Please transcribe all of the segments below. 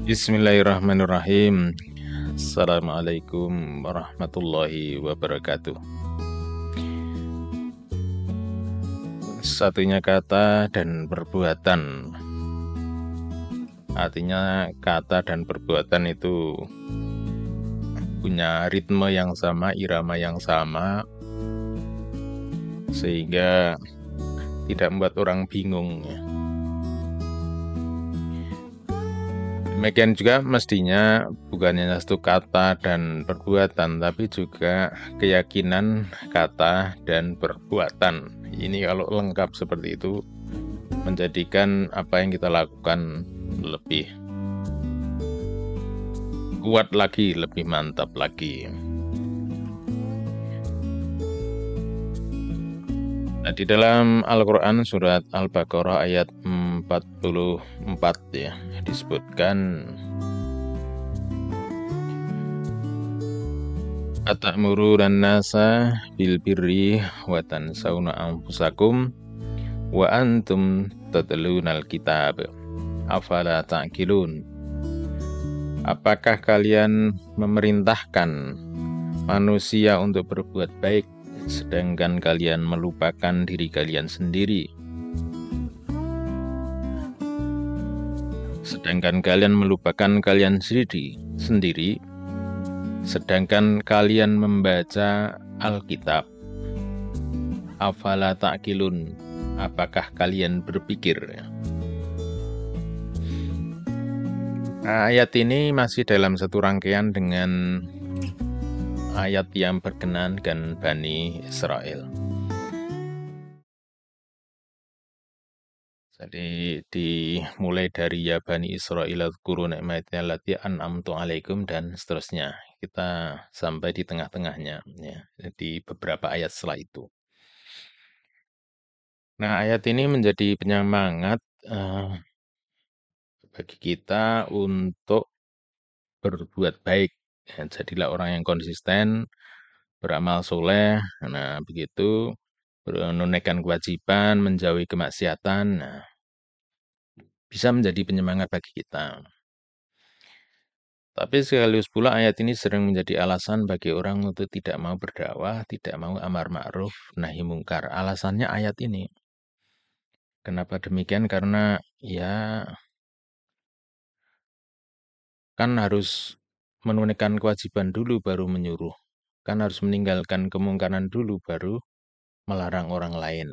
Bismillahirrahmanirrahim. Assalamualaikum warahmatullahi wabarakatuh. Satunya kata dan perbuatan. Artinya kata dan perbuatan itu punya ritme yang sama, irama yang sama, sehingga tidak membuat orang bingung. Demikian juga mestinya bukan hanya satu kata dan perbuatan, tapi juga keyakinan kata dan perbuatan. Ini kalau lengkap seperti itu, menjadikan apa yang kita lakukan lebih kuat lagi, lebih mantap lagi. Nah, di dalam Al-Quran surat Al-Baqarah ayat 44 ya, disebutkan Atamurun nasa bil birri wa tansawna anfusakum wa antum tatlunal kitab afala ta'qilun. Apakah kalian memerintahkan manusia untuk berbuat baik sedangkan kalian melupakan diri kalian sendiri? Sedangkan kalian melupakan kalian sendiri, sedangkan kalian membaca Alkitab. Afala ta'qilun, apakah kalian berpikir? Nah, ayat ini masih dalam satu rangkaian dengan ayat yang berkenaan dengan Bani Israel. Jadi dimulai dari ya Bani Israel adhkuru ni'mati allati an'amtu alaikum dan seterusnya. Kita sampai di tengah-tengahnya ya, di beberapa ayat setelah itu. Nah, ayat ini menjadi penyemangat bagi kita untuk berbuat baik. Ya, jadilah orang yang konsisten, beramal soleh, nah begitu, menunaikan kewajiban, menjauhi kemaksiatan, nah, bisa menjadi penyemangat bagi kita. Tapi sekaligus pula ayat ini sering menjadi alasan bagi orang untuk tidak mau berdakwah, tidak mau amar ma'ruf, nahi mungkar. Alasannya ayat ini. Kenapa demikian? Karena ya kan harus menunaikan kewajiban dulu baru menyuruh. Kan harus meninggalkan kemungkaran dulu baru melarang orang lain.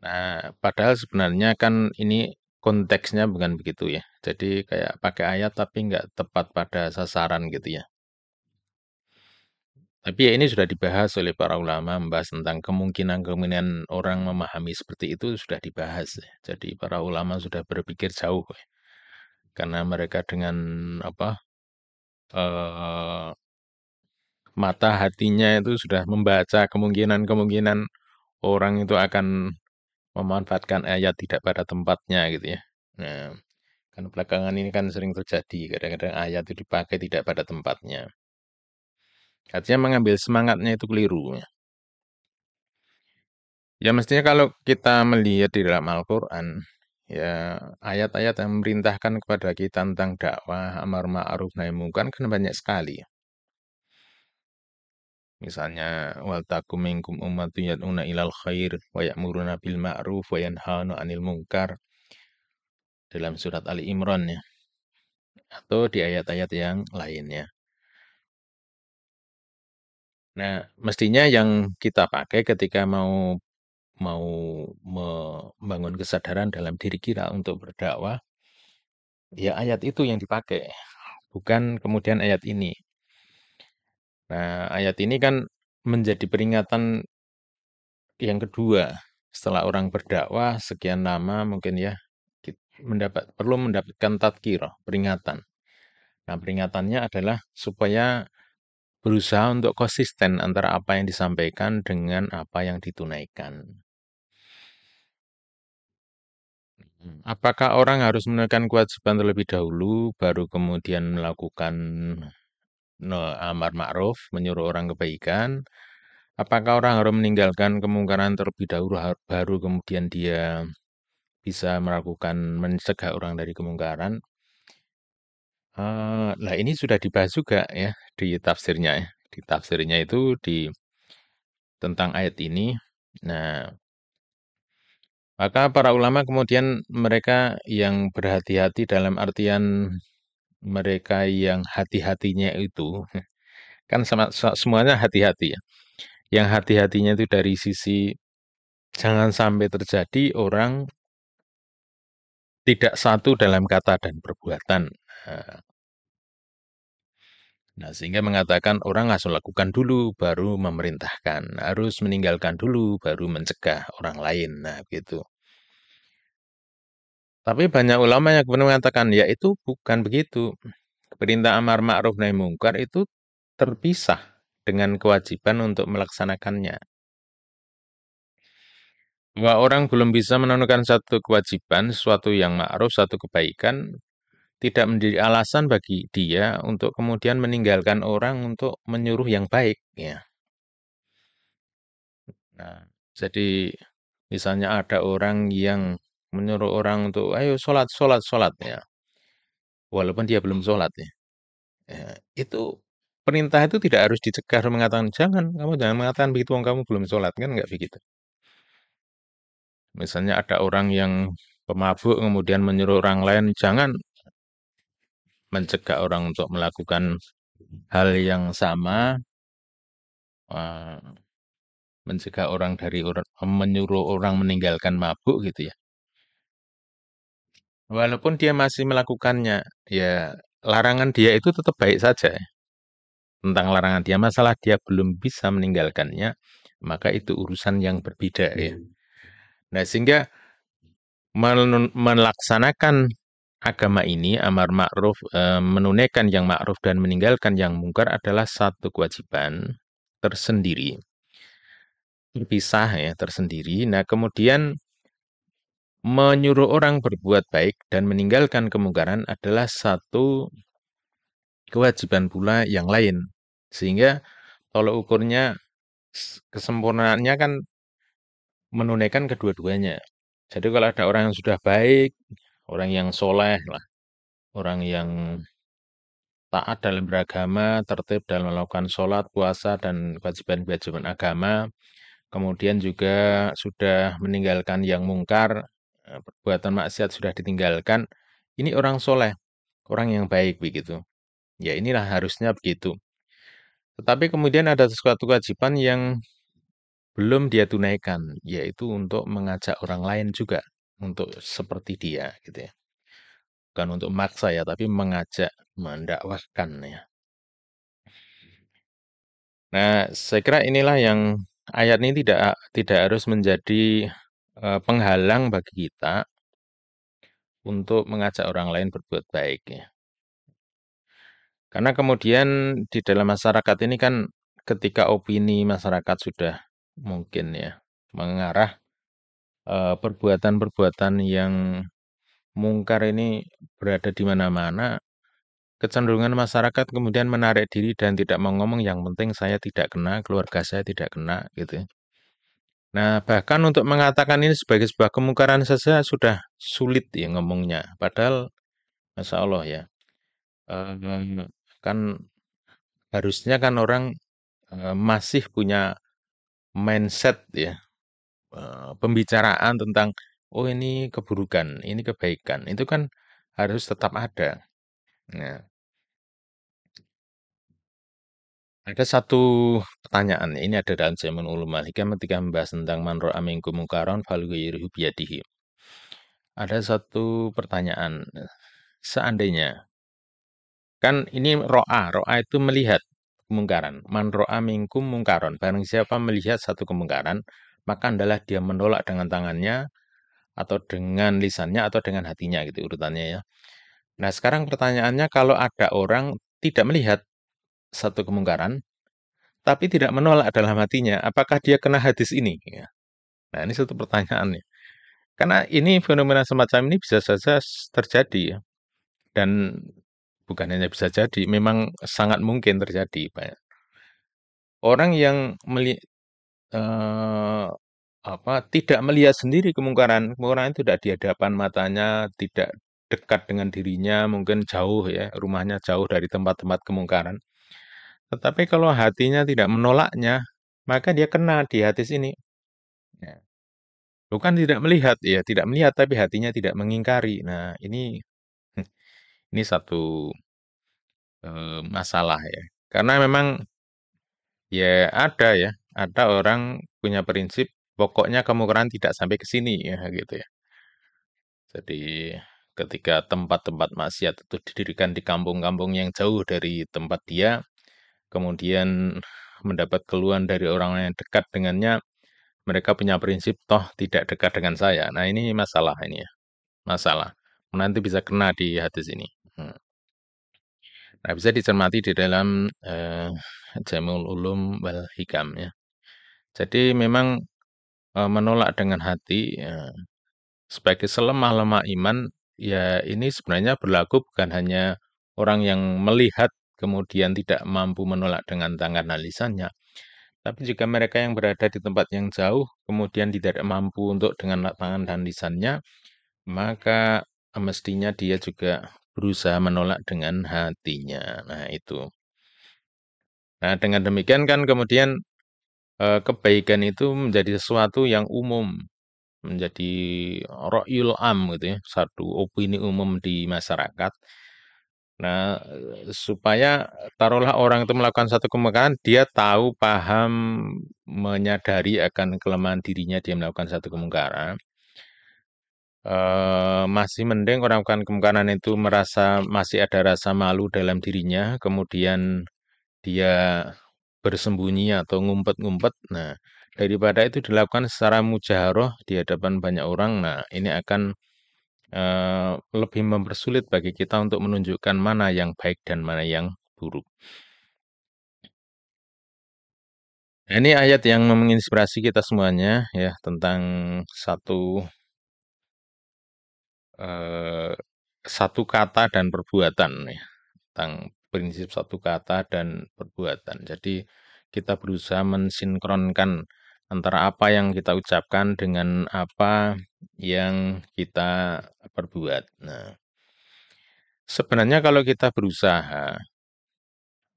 Nah, padahal sebenarnya kan ini konteksnya bukan begitu ya. Jadi kayak pakai ayat tapi nggak tepat pada sasaran gitu ya. Tapi ya ini sudah dibahas oleh para ulama, membahas tentang kemungkinan-kemungkinan orang memahami seperti itu sudah dibahas. Jadi para ulama sudah berpikir jauh. Karena mereka dengan eh, mata hatinya itu sudah membaca kemungkinan-kemungkinan orang itu akan memanfaatkan ayat tidak pada tempatnya gitu ya. Nah, kan belakangan ini kan sering terjadi, kadang-kadang ayat itu dipakai tidak pada tempatnya. Artinya mengambil semangatnya itu keliru. Ya mestinya kalau kita melihat di dalam Al-Quran, ya ayat-ayat yang memerintahkan kepada kita tentang dakwah, amar ma'ruf, nahi mungkar kan banyak sekali. Misalnya, wal takum minkum ummatun yad'una ilal khair wa ya'muruna bil ma'ruf wa yanhauna 'anil munkar dalam surat Ali Imran ya. Atau di ayat-ayat yang lainnya. Nah, mestinya yang kita pakai ketika mau membangun kesadaran dalam diri kita untuk berdakwah, ya ayat itu yang dipakai, bukan kemudian ayat ini. Nah, ayat ini kan menjadi peringatan yang kedua. Setelah orang berdakwah sekian lama mungkin ya perlu mendapatkan tadkirah, peringatan. Nah, peringatannya adalah supaya berusaha untuk konsisten antara apa yang disampaikan dengan apa yang ditunaikan. Apakah orang harus menunaikan kewajiban terlebih dahulu, baru kemudian melakukan amar ma'ruf, menyuruh orang kebaikan? Apakah orang harus meninggalkan kemungkaran terlebih dahulu, baru kemudian dia bisa melakukan mencegah orang dari kemungkaran. Lah ini sudah dibahas juga ya di tafsirnya ya. Di tafsirnya itu tentang ayat ini. Nah, maka para ulama kemudian mereka yang berhati-hati dalam artian mereka yang hati-hatinya itu kan semuanya hati-hati ya. Yang hati-hatinya itu dari sisi jangan sampai terjadi orang tidak satu dalam kata dan perbuatan. Nah, sehingga mengatakan orang harus lakukan dulu, baru memerintahkan. Harus meninggalkan dulu, baru mencegah orang lain. Nah, gitu. Tapi banyak ulama yang kemudian mengatakan, ya itu bukan begitu. Perintah amar ma'ruf nahi mungkar itu terpisah dengan kewajiban untuk melaksanakannya. Bahwa orang belum bisa menentukan satu kewajiban, suatu yang ma'ruf, satu kebaikan, tidak menjadi alasan bagi dia untuk kemudian meninggalkan orang untuk menyuruh yang baik. Ya. Nah, jadi misalnya ada orang yang menyuruh orang untuk, ayo sholat, sholat, sholat. Ya. Walaupun dia belum sholat. Ya. Ya, itu perintah itu tidak harus dicegah mengatakan, kamu jangan mengatakan begitu, kamu belum sholat. Kan nggak begitu. Misalnya ada orang yang pemabuk kemudian menyuruh orang lain, jangan mencegah orang untuk melakukan hal yang sama, eh, mencegah orang dari menyuruh orang meninggalkan mabuk gitu ya. Walaupun dia masih melakukannya, ya larangan dia itu tetap baik saja. Ya. Tentang larangan dia, masalah dia belum bisa meninggalkannya, maka itu urusan yang berbeda ya. Nah, sehingga melaksanakan agama ini, amar ma'ruf, menunaikan yang ma'ruf dan meninggalkan yang mungkar adalah satu kewajiban tersendiri. Terpisah ya, tersendiri. Nah, kemudian menyuruh orang berbuat baik dan meninggalkan kemungkaran adalah satu kewajiban pula yang lain. Sehingga tolok ukurnya, kesempurnaannya kan menunaikan kedua-duanya. Jadi kalau ada orang yang sudah baik, orang yang soleh lah, orang yang taat dalam beragama, tertib dalam melakukan sholat, puasa, dan kewajiban-kewajiban agama, kemudian juga sudah meninggalkan yang mungkar, perbuatan maksiat sudah ditinggalkan, ini orang soleh, orang yang baik begitu. Ya inilah harusnya begitu. Tetapi kemudian ada sesuatu kewajiban yang belum dia tunaikan, yaitu untuk mengajak orang lain juga untuk seperti dia, gitu ya. Bukan untuk maksa ya, tapi mengajak, mendakwahkan ya. Nah, saya kira inilah yang ayat ini tidak harus menjadi penghalang bagi kita untuk mengajak orang lain berbuat baik ya. Karena kemudian di dalam masyarakat ini kan ketika opini masyarakat sudah mungkin ya mengarah perbuatan-perbuatan yang mungkar ini berada di mana-mana, kecenderungan masyarakat kemudian menarik diri dan tidak mau ngomong, yang penting saya tidak kena, keluarga saya tidak kena gitu ya. Nah, bahkan untuk mengatakan ini sebagai sebuah kemungkaran saja sudah sulit ya ngomongnya. Padahal, Masya Allah ya, kan harusnya kan orang masih punya mindset ya, pembicaraan tentang, oh ini keburukan, ini kebaikan. Itu kan harus tetap ada. Nah, ada satu pertanyaan, ini ada dalam Jamun Ulum Al-Hikam ketika membahas tentang man ra'a minkum munkaran falyughayyirhu biyadihi. Ada satu pertanyaan, seandainya kan ini ro'a itu melihat kemungkaran. Man ro'a minkum mungkaron. Barang siapa melihat satu kemungkaran, maka adalah dia menolak dengan tangannya, atau dengan lisannya, atau dengan hatinya gitu urutannya ya. Nah sekarang pertanyaannya, kalau ada orang tidak melihat satu kemungkaran, tapi tidak menolak dalam hatinya, apakah dia kena hadis ini? Ya. Nah ini satu pertanyaannya. Karena ini fenomena semacam ini bisa saja terjadi ya. Dan bukan hanya bisa jadi, memang sangat mungkin terjadi. Pak. Orang yang tidak melihat sendiri kemungkaran. Kemungkaran itu tidak di hadapan matanya, tidak dekat dengan dirinya, mungkin jauh ya, rumahnya jauh dari tempat-tempat kemungkaran. Tetapi kalau hatinya tidak menolaknya, maka dia kena di hati sini. Ya. Bukan tidak melihat, ya tidak melihat, tapi hatinya tidak mengingkari. Nah, ini satu masalah ya. Karena memang ada orang punya prinsip, pokoknya kemungkaran tidak sampai ke sini ya gitu ya. Jadi ketika tempat-tempat maksiat itu didirikan di kampung-kampung yang jauh dari tempat dia, kemudian mendapat keluhan dari orang yang dekat dengannya, mereka punya prinsip toh tidak dekat dengan saya. Nah ini masalah ini ya, masalah. Nanti bisa kena di hati sini. Hmm. Nah bisa dicermati di dalam Jamul Ulum wal Hikam ya. Jadi memang menolak dengan hati ya, sebagai selemah-lemah iman, ya ini sebenarnya berlaku bukan hanya orang yang melihat kemudian tidak mampu menolak dengan tangan dan lisannya, tapi juga mereka yang berada di tempat yang jauh, kemudian tidak mampu untuk dengan tangan dan lisannya, maka mestinya dia juga berusaha menolak dengan hatinya. Nah itu. Nah dengan demikian kan kemudian kebaikan itu menjadi sesuatu yang umum, menjadi ra'yul am gitu ya, satu opini umum di masyarakat. Nah, supaya taruhlah orang itu melakukan satu kemungkaran, dia tahu, paham, menyadari akan kelemahan dirinya dia melakukan satu kemungkaran. Masih mending orang melakukan kemungkaran itu merasa masih ada rasa malu dalam dirinya, kemudian dia bersembunyi atau ngumpet-ngumpet. Nah, daripada itu dilakukan secara mujaharoh di hadapan banyak orang, nah ini akan lebih mempersulit bagi kita untuk menunjukkan mana yang baik dan mana yang buruk. Nah, ini ayat yang menginspirasi kita semuanya ya tentang eh, satu kata dan perbuatan ya, tentang prinsip satu kata dan perbuatan. Jadi kita berusaha mensinkronkan antara apa yang kita ucapkan dengan apa yang kita perbuat. Nah, sebenarnya kalau kita berusaha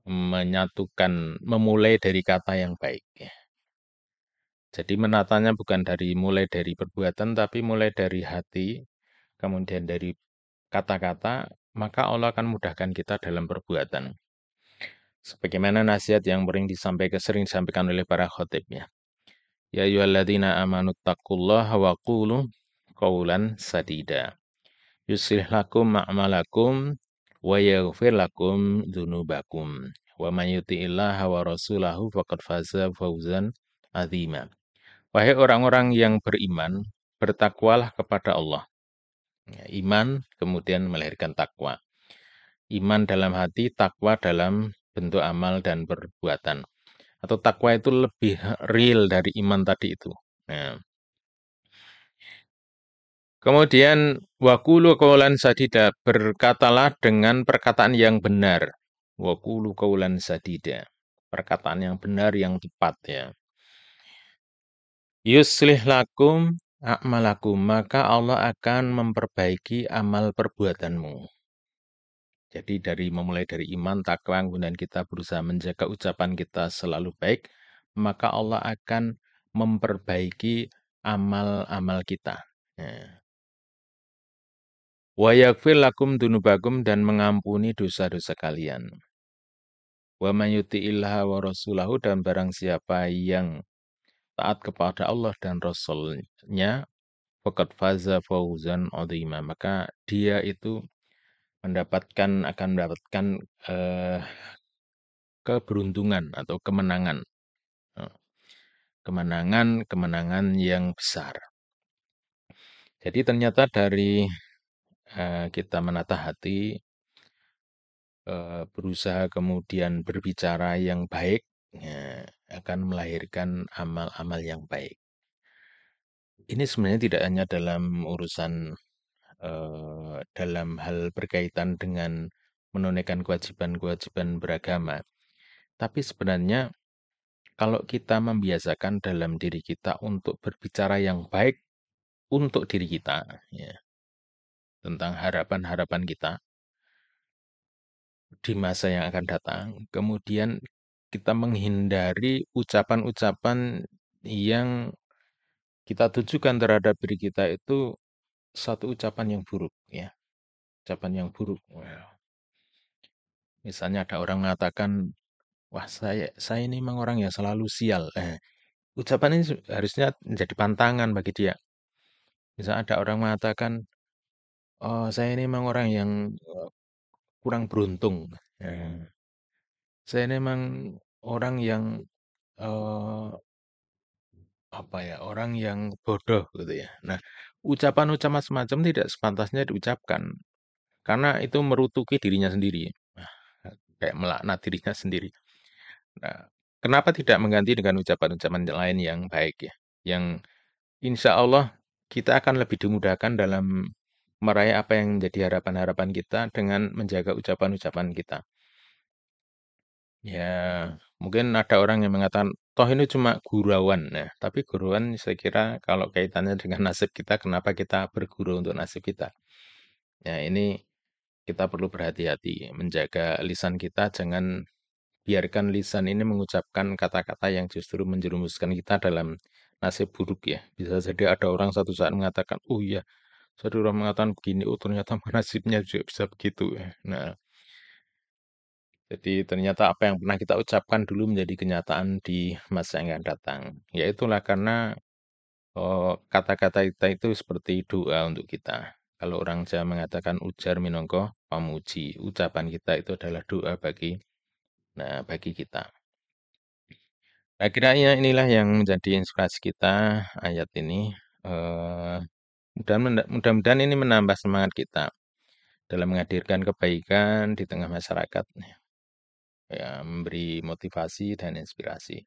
menyatukan, memulai dari kata yang baik, ya. Jadi menatanya bukan mulai dari perbuatan, tapi mulai dari hati, kemudian dari kata-kata, maka Allah akan mudahkan kita dalam perbuatan. Sebagaimana nasihat yang sering disampaikan oleh para khotibnya. Ya ayyuhalladzina amanu taqullaha wa qulu qawlan sadida. Yuslih lakum a'malakum wa yaghfir lakum dzunubakum. Wa may yuti'illaha wa rasulahu faqad faza fawzan azima. Wahai orang-orang yang beriman, bertakwalah kepada Allah. Ya, iman kemudian melahirkan takwa. Iman dalam hati, takwa dalam bentuk amal dan perbuatan. Atau takwa itu lebih real dari iman tadi itu. Nah, kemudian wakulu kaulan sadida, berkatalah dengan perkataan yang benar. Wakulu kaulan sadida, perkataan yang benar yang tepat ya. Yuslih lakum a'malakum, maka Allah akan memperbaiki amal perbuatanmu. Jadi memulai dari iman, takwa, kemudian kita berusaha menjaga ucapan kita selalu baik, maka Allah akan memperbaiki amal-amal kita. Ya. Wa yaghfir lakum dunubakum, dan mengampuni dosa-dosa kalian. Wa may yuti'illaha wa rasulahu, dan barang siapa yang taat kepada Allah dan Rasul-Nya, faqad faza fawzan 'azima, maka dia itu akan mendapatkan eh, keberuntungan atau kemenangan. Eh, Kemenangan yang besar. Jadi ternyata dari kita menata hati, berusaha kemudian berbicara yang baik, ya, akan melahirkan amal-amal yang baik. Ini sebenarnya tidak hanya dalam urusan dalam hal berkaitan dengan menunaikan kewajiban-kewajiban beragama, tapi sebenarnya kalau kita membiasakan dalam diri kita untuk berbicara yang baik untuk diri kita, ya, tentang harapan-harapan kita di masa yang akan datang, kemudian kita menghindari ucapan-ucapan yang kita tujukan terhadap diri kita itu satu ucapan yang buruk, ya, ucapan yang buruk. Well, misalnya ada orang mengatakan, wah saya ini memang orang yang selalu sial. Ucapan ini harusnya menjadi pantangan bagi dia. Misal ada orang mengatakan, oh saya ini memang orang yang kurang beruntung. Saya ini memang orang yang eh, apa ya, orang yang bodoh gitu ya. Nah, ucapan-ucapan semacam tidak sepantasnya diucapkan karena itu merutuki dirinya sendiri. Nah, kayak melaknat dirinya sendiri. Nah, kenapa tidak mengganti dengan ucapan-ucapan lain yang baik ya? Yang insya Allah kita akan lebih dimudahkan dalam meraih apa yang menjadi harapan-harapan kita dengan menjaga ucapan-ucapan kita. Ya, mungkin ada orang yang mengatakan, toh ini cuma gurauan. Nah, tapi gurauan saya kira kalau kaitannya dengan nasib kita, kenapa kita bergurau untuk nasib kita? Ya, ini kita perlu berhati-hati, menjaga lisan kita, jangan biarkan lisan ini mengucapkan kata-kata yang justru menjerumuskan kita dalam nasib buruk ya. Bisa jadi ada orang satu saat mengatakan, oh iya, satu orang mengatakan begini, oh ternyata nasibnya juga bisa begitu. Nah, jadi ternyata apa yang pernah kita ucapkan dulu menjadi kenyataan di masa yang akan datang. Ya itulah karena kata-kata kita itu seperti doa untuk kita. Kalau orang Jawa mengatakan ujar minangka pamuji, ucapan kita itu adalah doa bagi kita. Nah, kiranya inilah yang menjadi inspirasi kita ayat ini. Eh, mudah-mudahan ini menambah semangat kita dalam menghadirkan kebaikan di tengah masyarakat, ya, memberi motivasi dan inspirasi.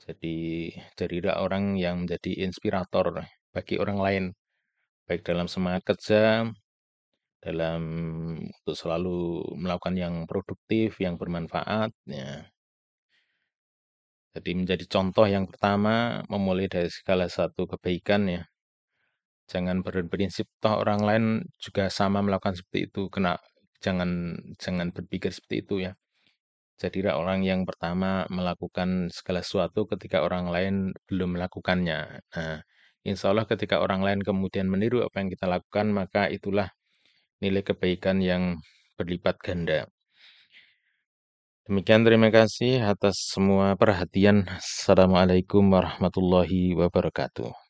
Jadi jadilah orang yang menjadi inspirator bagi orang lain, baik dalam semangat kerja, dalam untuk selalu melakukan yang produktif, yang bermanfaat, ya. Jadi menjadi contoh yang pertama, memulai dari segala satu kebaikan ya. Jangan berprinsip toh orang lain juga sama melakukan seperti itu. Jangan jangan berpikir seperti itu ya. Jadilah orang yang pertama melakukan segala sesuatu ketika orang lain belum melakukannya. Nah, insya Allah ketika orang lain kemudian meniru apa yang kita lakukan, maka itulah nilai kebaikan yang berlipat ganda. Demikian terima kasih atas semua perhatian. Assalamualaikum warahmatullahi wabarakatuh.